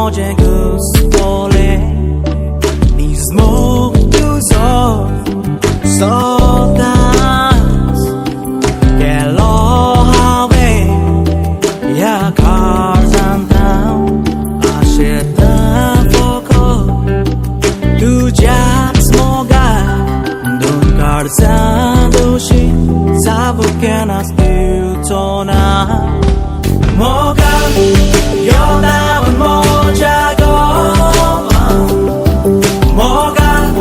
może gospole ni smoke dużo sodas kelohawe ya karzantam asheta foko tuja smoga don karzadoshi sabukenas piutona moga 여다운 모자고 뭐가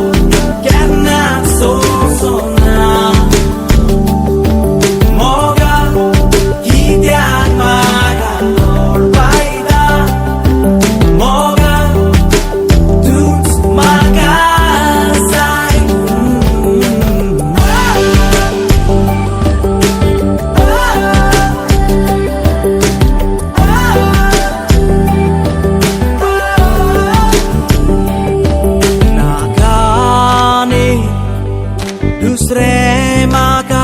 깼나 쏘쏘나 뭐가 기대하마가 올바이다 뭐가 둥스마가 사이 दूसरे माँ का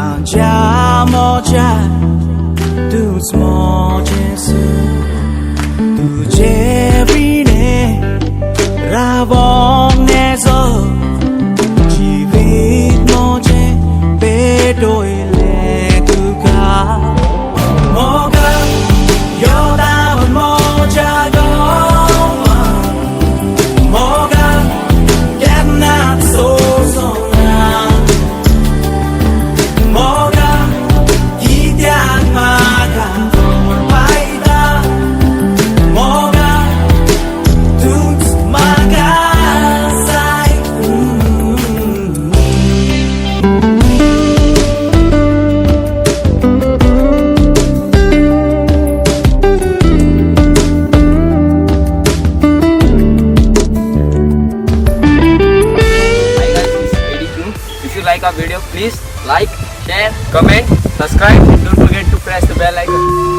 आजा मोजा तुझ मोजे से तुझे बीने रावों ने जो जीवित मोजे बेडोइले कुका मोगा योदावन मोजा गो Moga cannot so like our video, please like, share, comment, subscribe, don't forget to press the bell icon.